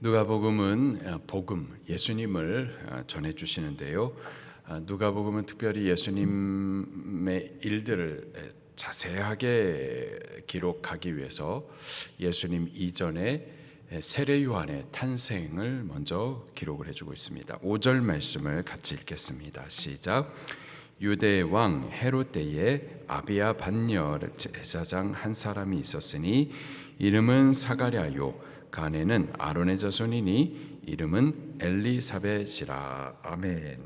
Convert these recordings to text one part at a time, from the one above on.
누가복음은 복음, 예수님을 전해 주시는데요. 누가복음은 특별히 예수님의 일들을 자세하게 기록하기 위해서 예수님 이전에 세례 요한의 탄생을 먼저 기록을 해주고 있습니다. 5절 말씀을 같이 읽겠습니다. 시작. 유대 왕 헤롯 때에 아비야 반녀 제사장 한 사람이 있었으니 이름은 사가랴요. 그 아내는 아론의 자손이니 이름은 엘리사벳이라. 아멘.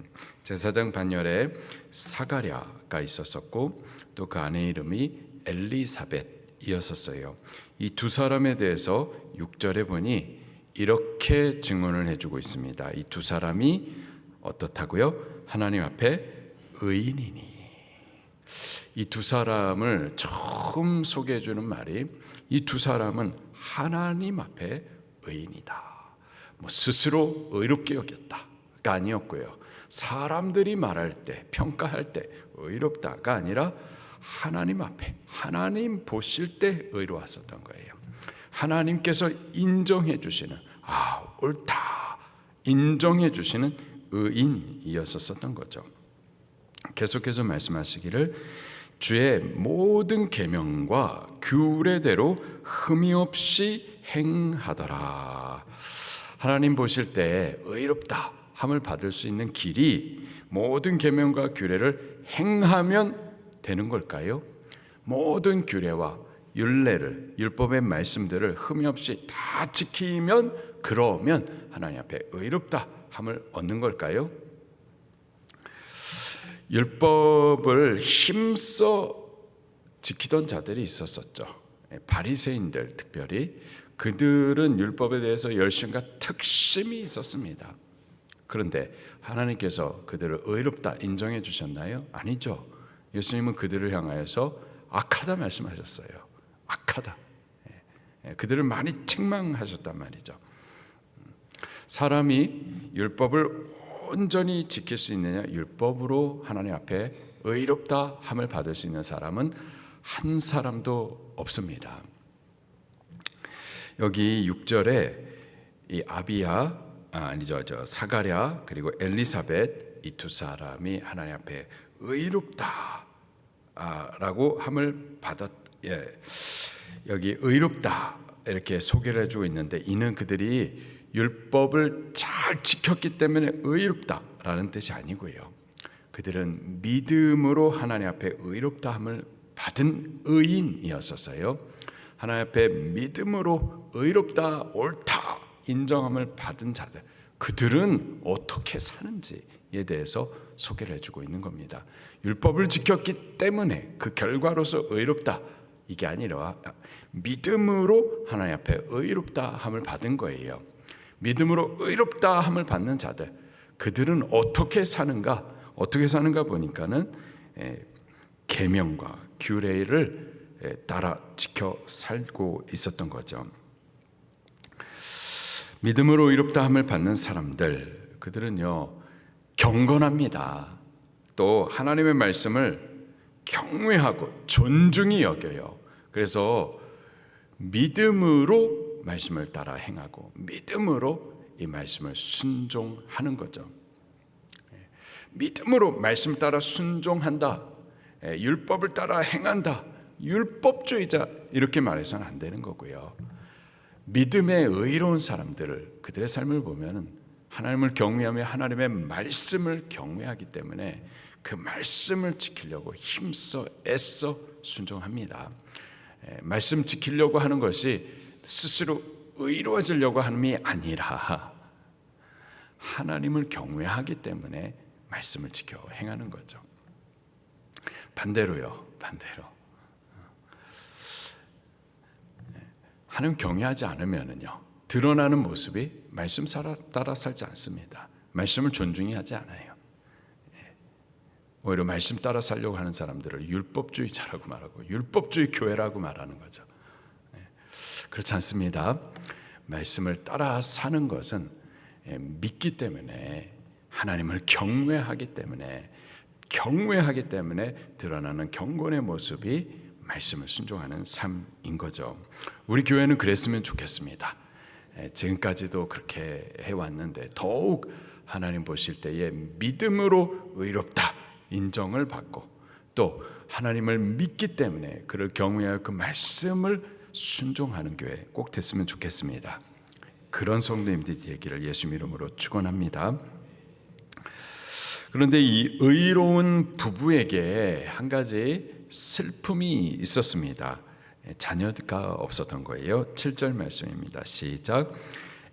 제사장 반열에 사가랴가 있었었고 또 그 아내 이름이 엘리사벳이었었어요. 이 두 사람에 대해서 6절에 보니 이렇게 증언을 해주고 있습니다. 이 두 사람이 어떻다고요? 하나님 앞에 의인이니. 이 두 사람을 처음 소개해 주는 말이 이 두 사람은 하나님 앞에 의인이다. 스스로 의롭게 여겼다가 아니었고요. 사람들이 말할 때, 평가할 때 의롭다가 아니라 하나님 앞에, 하나님 보실 때 의로웠었던 거예요. 하나님께서 인정해 주시는, 옳다 인정해 주시는 의인이었었던 거죠. 계속해서 말씀하시기를 주의 모든 계명과 규례대로 흠이 없이 행하더라. 하나님 보실 때 의롭다 함을 받을 수 있는 길이 모든 계명과 규례를 행하면 되는 걸까요? 모든 규례와 율례를, 율법의 말씀들을 흠이 없이 다 지키면, 그러면 하나님 앞에 의롭다 함을 얻는 걸까요? 율법을 힘써 지키던 자들이 있었었죠. 바리새인들 특별히 그들은 율법에 대해서 열심과 특심이 있었습니다. 그런데 하나님께서 그들을 의롭다 인정해 주셨나요? 아니죠. 예수님은 그들을 향하여서 악하다 말씀하셨어요. 악하다. 그들을 많이 책망하셨단 말이죠. 사람이 율법을 온전히 지킬 수 있느냐? 율법으로 하나님 앞에 의롭다 함을 받을 수 있는 사람은 한 사람도 없습니다. 여기 6절에 이 아비야, 사가랴 그리고 엘리사벳 이 두 사람이 하나님 앞에 의롭다 라고 함을 여기 의롭다 이렇게 소개를 해주고 있는데, 이는 그들이 율법을 잘 지켰기 때문에 의롭다라는 뜻이 아니고요. 그들은 믿음으로 하나님 앞에 의롭다함을 받은 의인이었었어요. 하나님 앞에 믿음으로 의롭다, 옳다 인정함을 받은 자들, 그들은 어떻게 사는지에 대해서 소개를 해주고 있는 겁니다. 율법을 지켰기 때문에 그 결과로서 의롭다 이게 아니라 믿음으로 하나님 앞에 의롭다함을 받은 거예요. 믿음으로 의롭다함을 받는 자들, 그들은 어떻게 사는가 보니까는 계명과 규례를 따라 지켜 살고 있었던 거죠. 믿음으로 의롭다함을 받는 사람들, 그들은요 경건합니다. 또 하나님의 말씀을 경외하고 존중히 여겨요. 그래서 믿음으로 말씀을 따라 행하고 믿음으로 이 말씀을 순종하는 거죠. 믿음으로 말씀 따라 순종한다, 율법을 따라 행한다, 율법주의자 이렇게 말해서는 안 되는 거고요. 믿음의 의로운 사람들을, 그들의 삶을 보면 하나님을 경외하며 하나님의 말씀을 경외하기 때문에 그 말씀을 지키려고 힘써 애써 순종합니다. 말씀 지키려고 하는 것이 스스로 의로워지려고 함이 아니라 하나님을 경외하기 때문에 말씀을 지켜 행하는 거죠. 반대로 하나님 경외하지 않으면요 드러나는 모습이 말씀 따라 살지 않습니다. 말씀을 존중히 하지 않아요. 오히려 말씀 따라 살려고 하는 사람들을 율법주의자라고 말하고 율법주의 교회라고 말하는 거죠. 그렇지 않습니다. 말씀을 따라 사는 것은 믿기 때문에, 하나님을 경외하기 때문에 드러나는 경건의 모습이 말씀을 순종하는 삶인 거죠. 우리 교회는 그랬으면 좋겠습니다. 지금까지도 그렇게 해왔는데 더욱 하나님 보실 때에 믿음으로 의롭다 인정을 받고 또 하나님을 믿기 때문에 그를 경외하여 그 말씀을 순종하는 교회 꼭 됐으면 좋겠습니다. 그런 성도님들이 되기를 예수님 이름으로 축원합니다. 그런데 이 의로운 부부에게 한 가지 슬픔이 있었습니다. 자녀가 없었던 거예요. 7절 말씀입니다. 시작.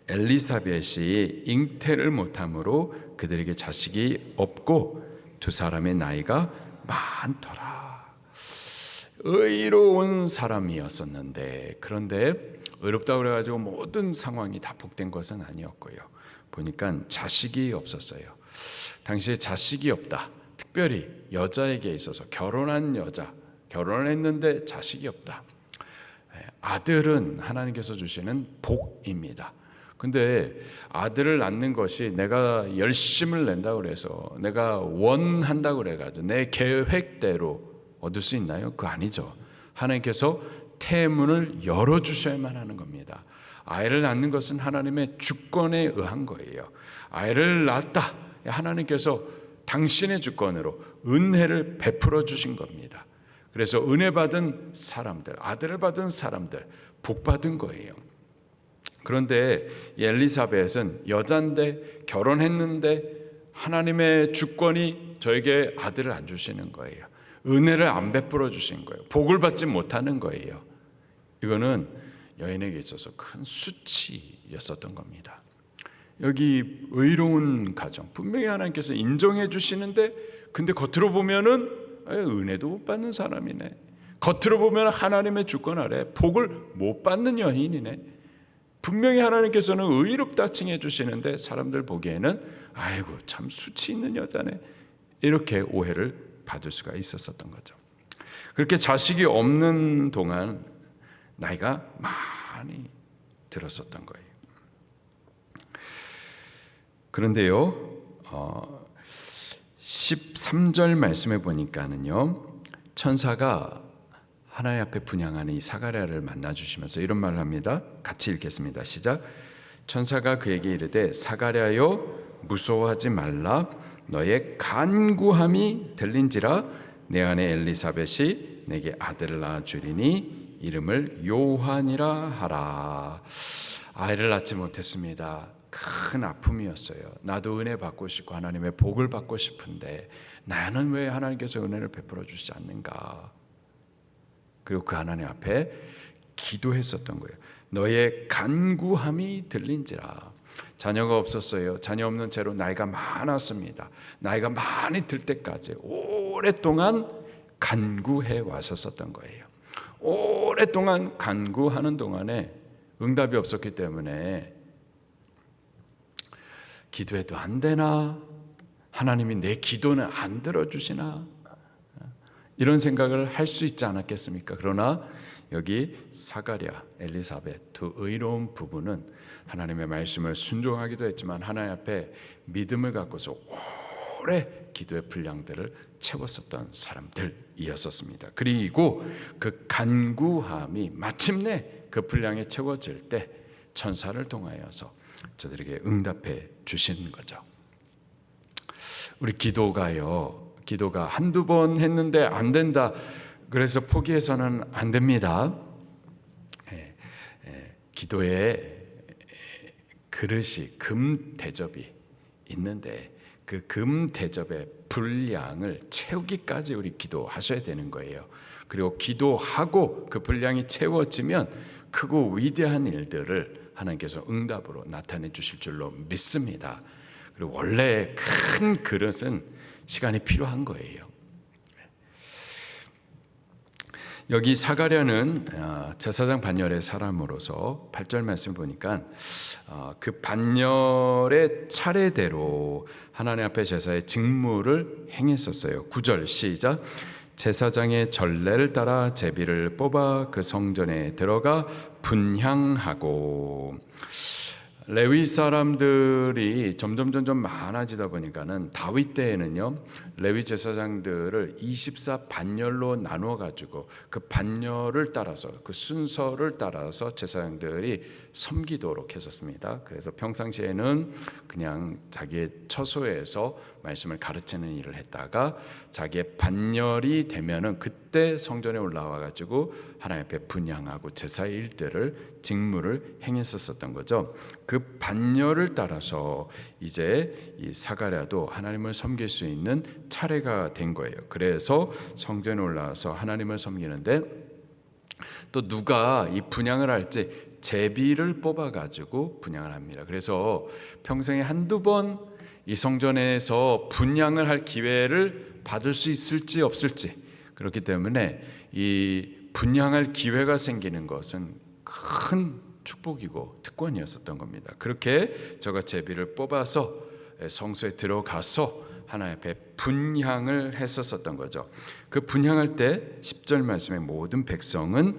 엘리사벳이 잉태를 못함으로 그들에게 자식이 없고 두 사람의 나이가 많더라. 의로운 사람이었었는데 그런데 의롭다고 그래가지고 모든 상황이 다 복된 것은 아니었고요. 보니까 자식이 없었어요. 당시에 자식이 없다. 특별히 여자에게 있어서 결혼한 여자, 결혼을 했는데 자식이 없다. 아들은 하나님께서 주시는 복입니다. 근데 아들을 낳는 것이 내가 열심을 낸다고 그래서 내가 원한다고 그래가지고 내 계획대로 얻을 수 있나요? 그거 아니죠. 하나님께서 태문을 열어주셔야만 하는 겁니다. 아이를 낳는 것은 하나님의 주권에 의한 거예요. 아이를 낳았다. 하나님께서 당신의 주권으로 은혜를 베풀어 주신 겁니다. 그래서 은혜 받은 사람들, 아들을 받은 사람들, 복 받은 거예요. 그런데 엘리사벳은 여잔데 결혼했는데 하나님의 주권이 저에게 아들을 안 주시는 거예요. 은혜를 안 베풀어 주신 거예요. 복을 받지 못하는 거예요. 이거는 여인에게 있어서 큰 수치였었던 겁니다. 여기 의로운 가정 분명히 하나님께서 인정해 주시는데 근데 겉으로 보면은 은혜도 못 받는 사람이네. 겉으로 보면 하나님의 주권 아래 복을 못 받는 여인이네. 분명히 하나님께서는 의롭다 칭해 주시는데 사람들 보기에는 아이고 참 수치 있는 여자네. 이렇게 오해를 받을 수가 있었던 거죠. 그렇게 자식이 없는 동안 나이가 많이 들었었던 거예요. 그런데요 13절 말씀에 보니까는요 천사가 하나님 앞에 분향하는 이 사가랴를 만나주시면서 이런 말을 합니다. 같이 읽겠습니다. 시작. 천사가 그에게 이르되 사가랴여 무서워하지 말라. 너의 간구함이 들린지라 내 아내 엘리사벳이 내게 아들을 낳아주리니 이름을 요한이라 하라. 아이를 낳지 못했습니다. 큰 아픔이었어요. 나도 은혜 받고 싶고 하나님의 복을 받고 싶은데 나는 왜 하나님께서 은혜를 베풀어 주시지 않는가. 그리고 그 하나님 앞에 기도했었던 거예요. 너의 간구함이 들린지라. 자녀가 없었어요. 자녀 없는 채로 나이가 많았습니다. 나이가 많이 들 때까지 오랫동안 간구해 왔었던 거예요. 오랫동안 간구하는 동안에 응답이 없었기 때문에 기도해도 안 되나? 하나님이 내 기도는 안 들어주시나? 이런 생각을 할 수 있지 않았겠습니까? 그러나 여기 사가랴, 엘리사벳 두 의로운 부부는 하나님의 말씀을 순종하기도 했지만 하나님 앞에 믿음을 갖고서 오래 기도의 분량들을 채웠었던 사람들이었습니다. 그리고 그 간구함이 마침내 그 분량이 채워질 때 천사를 통하여서 저들에게 응답해 주시는 거죠. 우리 기도가 한두 번 했는데 안 된다. 그래서 포기해서는 안 됩니다. 기도에 그릇이 금 대접이 있는데 그 금 대접의 분량을 채우기까지 우리 기도하셔야 되는 거예요. 그리고 기도하고 그 분량이 채워지면 크고 위대한 일들을 하나님께서 응답으로 나타내 주실 줄로 믿습니다. 그리고 원래 큰 그릇은 시간이 필요한 거예요. 여기 사가랴는 제사장 반열의 사람으로서 8절 말씀 보니까 그 반열의 차례대로 하나님 앞에 제사의 직무를 행했었어요. 9절 시작. 제사장의 전례를 따라 제비를 뽑아 그 성전에 들어가 분향하고 레위 사람들이 점점 많아지다 보니까는 다윗 때에는요, 레위 제사장들을 24 반열로 나누어 가지고 그 반열을 따라서, 그 순서를 따라서 제사장들이 섬기도록 했었습니다. 그래서 평상시에는 그냥 자기의 처소에서 말씀을 가르치는 일을 했다가 자기의 반열이 되면은 그때 성전에 올라와 가지고 하나님 앞에 분향하고 제사의 일들을, 직무를 행했었던 거죠. 그 반열을 따라서 이제 이 사가랴도 하나님을 섬길 수 있는 차례가 된 거예요. 그래서 성전에 올라와서 하나님을 섬기는데, 또 누가 이 분향을 할지 제비를 뽑아 가지고 분향을 합니다. 그래서 평생에 한두 번 이 성전에서 분향을 할 기회를 받을 수 있을지 없을지, 그렇기 때문에 이 분향할 기회가 생기는 것은 큰 축복이고 특권이었었던 겁니다. 그렇게 저가 제비를 뽑아서 성소에 들어가서 하나님 앞에 분향을 했었던 거죠. 그 분향할 때 10절 말씀에 모든 백성은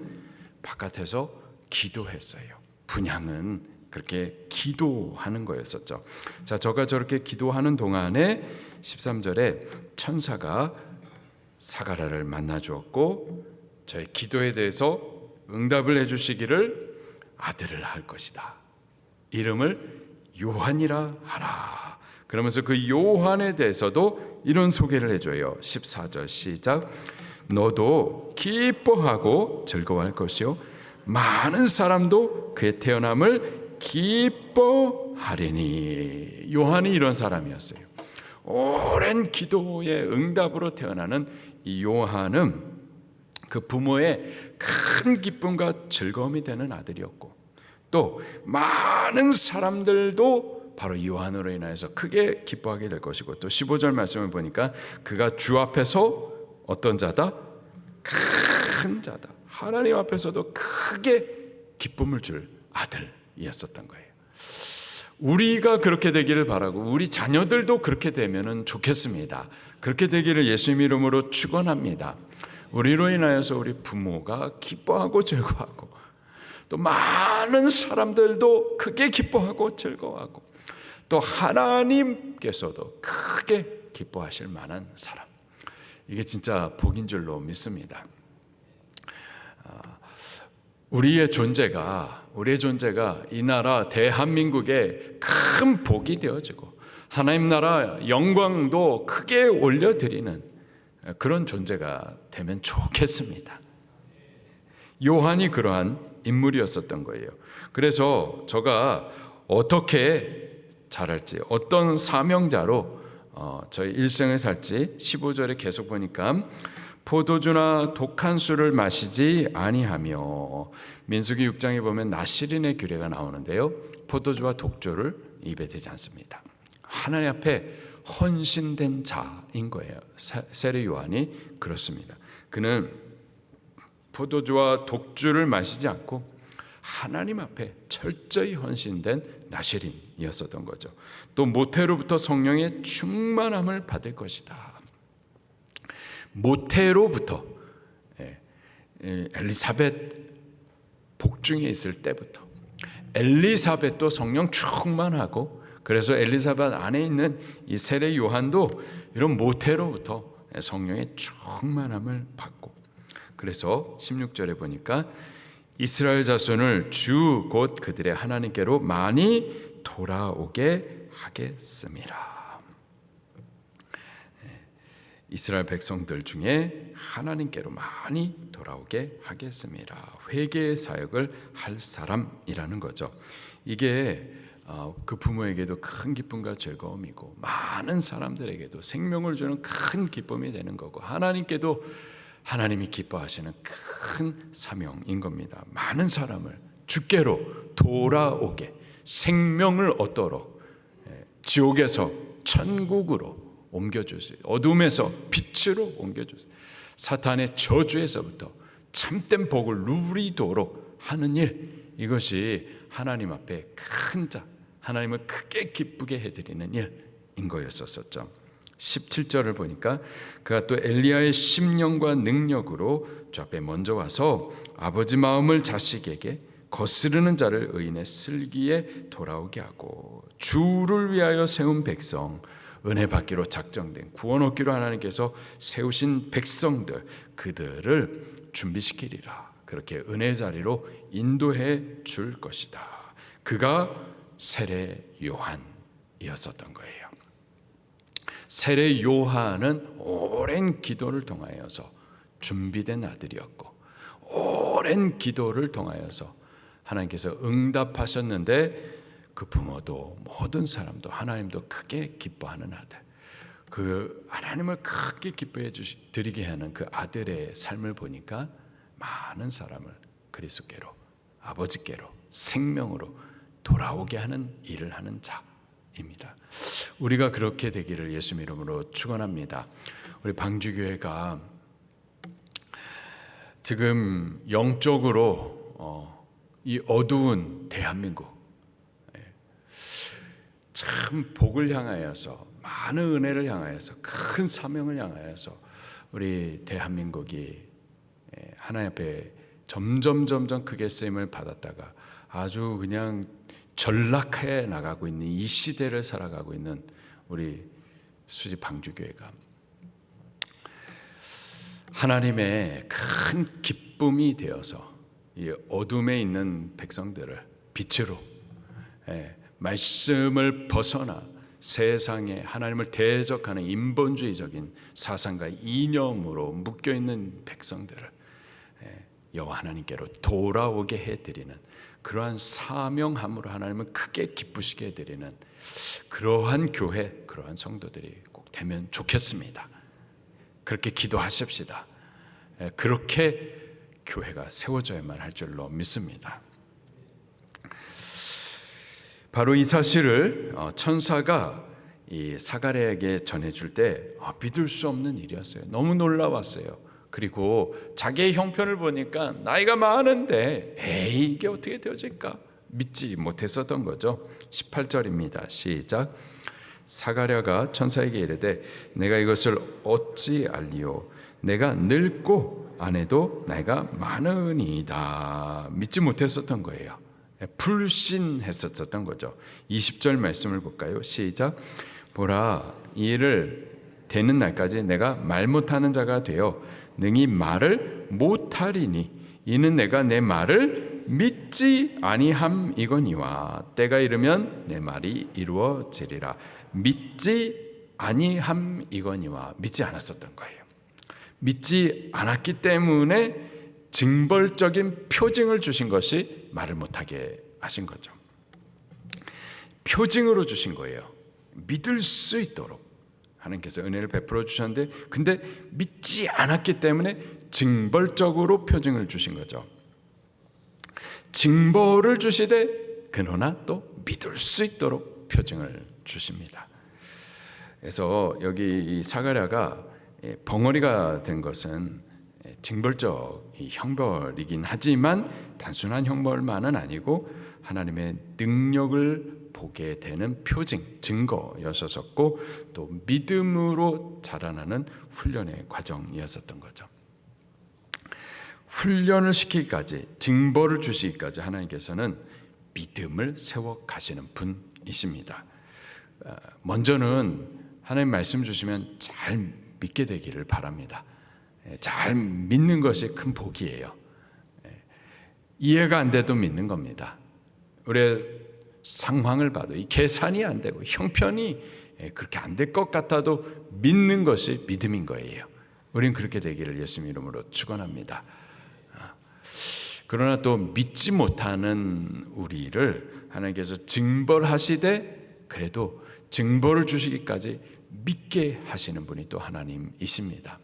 바깥에서 기도했어요. 분향은 그렇게 기도하는 거였었죠. 자, 저가 저렇게 기도하는 동안에 13절에 천사가 사가랴를 만나 주었고 저의 기도에 대해서 응답을 해 주시기를 아들을 할 것이다. 이름을 요한이라 하라. 그러면서 그 요한에 대해서도 이런 소개를 해줘요. 14절 시작. 너도 기뻐하고 즐거워할 것이요 많은 사람도 그의 태어남을 기뻐하리니. 요한이 이런 사람이었어요. 오랜 기도의 응답으로 태어나는 이 요한은 그 부모의 큰 기쁨과 즐거움이 되는 아들이었고, 또 많은 사람들도 바로 요한으로 인하여서 크게 기뻐하게 될 것이고, 또 15절 말씀을 보니까 그가 주 앞에서 어떤 자다? 큰 자다. 하나님 앞에서도 크게 기쁨을 줄 아들이었었던 거예요. 우리가 그렇게 되기를 바라고 우리 자녀들도 그렇게 되면 좋겠습니다. 그렇게 되기를 예수님 이름으로 축원합니다. 우리로 인하여서 우리 부모가 기뻐하고 즐거워하고, 또 많은 사람들도 크게 기뻐하고 즐거워하고, 또 하나님께서도 크게 기뻐하실 만한 사람, 이게 진짜 복인 줄로 믿습니다. 우리의 존재가 이 나라 대한민국에 큰 복이 되어지고 하나님 나라 영광도 크게 올려드리는 그런 존재가 되면 좋겠습니다. 요한이 그러한 인물이었었던 거예요. 그래서 저가 어떻게 자랄지, 어떤 사명자로 저희 일생을 살지 15절에 계속 보니까 포도주나 독한 술을 마시지 아니하며, 민수기 6장에 보면 나시린의 규례가 나오는데요, 포도주와 독주를 입에 대지 않습니다. 하나님 앞에 헌신된 자인 거예요. 세례 요한이 그렇습니다. 그는 포도주와 독주를 마시지 않고 하나님 앞에 철저히 헌신된 나시린이었었던 거죠. 또 모태로부터 성령의 충만함을 받을 것이다. 모태로부터, 엘리사벳 복중에 있을 때부터 엘리사벳도 성령 충만하고, 그래서 엘리사벳 안에 있는 이 세례 요한도 이런 모태로부터 성령의 충만함을 받고, 그래서 16절에 보니까 이스라엘 자손을 주 곧 그들의 하나님께로 많이 돌아오게 하겠습니다. 이스라엘 백성들 중에 하나님께로 많이 돌아오게 하겠습니다. 회개의 사역을 할 사람이라는 거죠. 이게 그 부모에게도 큰 기쁨과 즐거움이고, 많은 사람들에게도 생명을 주는 큰 기쁨이 되는 거고, 하나님께도 하나님이 기뻐하시는 큰 사명인 겁니다. 많은 사람을 주께로 돌아오게, 생명을 얻도록 지옥에서 천국으로 옮겨주세요. 어둠에서 빛으로 옮겨주세요. 사탄의 저주에서부터 참된 복을 누리도록 하는 일, 이것이 하나님 앞에 큰 자, 하나님을 크게 기쁘게 해드리는 일인 거였었죠. 17절을 보니까 그가 또 엘리야의 심령과 능력으로 주 앞에 먼저 와서 아버지 마음을 자식에게, 거스르는 자를 의인의 슬기에 돌아오게 하고 주를 위하여 세운 백성, 은혜 받기로 작정된 구원 얻기로 하나님께서 세우신 백성들, 그들을 준비시키리라. 그렇게 은혜 자리로 인도해 줄 것이다. 그가 세례 요한이었었던 거예요. 세례 요한은 오랜 기도를 통하여서 준비된 아들이었고, 오랜 기도를 통하여서 하나님께서 응답하셨는데, 그 부모도 모든 사람도 하나님도 크게 기뻐하는 아들, 그 하나님을 크게 기뻐해 드리게 하는 그 아들의 삶을 보니까 많은 사람을 그리스도께로, 아버지께로, 생명으로 돌아오게 하는 일을 하는 자입니다. 우리가 그렇게 되기를 예수 이름으로 축원합니다. 우리 방주교회가 지금 영적으로 이 어두운 대한민국, 참 복을 향하여서, 많은 은혜를 향하여서, 큰 사명을 향하여서 우리 대한민국이 하나님 앞에 점점 크게 쓰임을 받았다가 아주 그냥 전락해 나가고 있는 이 시대를 살아가고 있는 우리 수지 방주교회가 하나님의 큰 기쁨이 되어서 이 어둠에 있는 백성들을 빛으로, 말씀을 벗어나 세상에 하나님을 대적하는 인본주의적인 사상과 이념으로 묶여있는 백성들을 여호와 하나님께로 돌아오게 해드리는 그러한 사명함으로 하나님은 크게 기쁘시게 해드리는 그러한 교회, 그러한 성도들이 꼭 되면 좋겠습니다. 그렇게 기도하십시다. 그렇게 교회가 세워져야만 할 줄로 믿습니다. 바로 이 사실을 천사가 이 사가랴에게 전해줄 때 믿을 수 없는 일이었어요. 너무 놀라웠어요. 그리고 자기의 형편을 보니까 나이가 많은데 에이 이게 어떻게 되어질까 믿지 못했었던 거죠. 18절입니다. 시작. 사가랴가 천사에게 이르되 내가 이것을 어찌 알리오? 내가 늙고 아내도 나이가 많으니이다. 믿지 못했었던 거예요. 불신했었던 거죠. 20절 말씀을 볼까요? 시작. 보라, 이 일을 되는 날까지 내가 말 못하는 자가 되어 능히 말을 못하리니 이는 내가 내 말을 믿지 아니함이거니와 때가 이르면 내 말이 이루어지리라. 믿지 아니함이거니와 믿지 않았었던 거예요. 믿지 않았기 때문에 징벌적인 표징을 주신 것이 말을 못하게 하신 거죠. 표징으로 주신 거예요. 믿을 수 있도록 하나님께서 은혜를 베풀어 주셨는데, 근데 믿지 않았기 때문에 징벌적으로 표징을 주신 거죠. 징벌을 주시되 그러나 또 믿을 수 있도록 표징을 주십니다. 그래서 여기 이 사가랴가 벙어리가 된 것은 징벌적 형벌이긴 하지만 단순한 형벌만은 아니고 하나님의 능력을 보게 되는 표징, 증거였었고 또 믿음으로 자라나는 훈련의 과정이었었던 거죠. 훈련을 시키기까지, 징벌을 주시기까지 하나님께서는 믿음을 세워 가시는 분이십니다. 먼저는 하나님 말씀 주시면 잘 믿게 되기를 바랍니다. 잘 믿는 것이 큰 복이에요. 이해가 안 돼도 믿는 겁니다. 우리의 상황을 봐도 이 계산이 안 되고 형편이 그렇게 안 될 것 같아도 믿는 것이 믿음인 거예요. 우리는 그렇게 되기를 예수님 이름으로 축원합니다. 그러나 또 믿지 못하는 우리를 하나님께서 징벌하시되 그래도 징벌을 주시기까지 믿게 하시는 분이 또 하나님이십니다.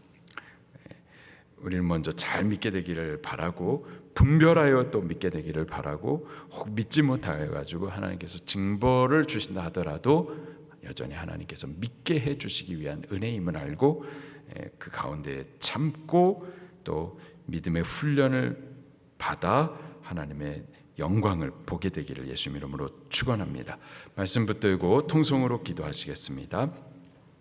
우리는 먼저 잘 믿게 되기를 바라고 분별하여 또 믿게 되기를 바라고, 혹 믿지 못하여 가지고 하나님께서 징벌을 주신다 하더라도 여전히 하나님께서 믿게 해 주시기 위한 은혜임을 알고 그 가운데 참고 또 믿음의 훈련을 받아 하나님의 영광을 보게 되기를 예수 이름으로 축원합니다. 말씀 붙들고 통성으로 기도하시겠습니다.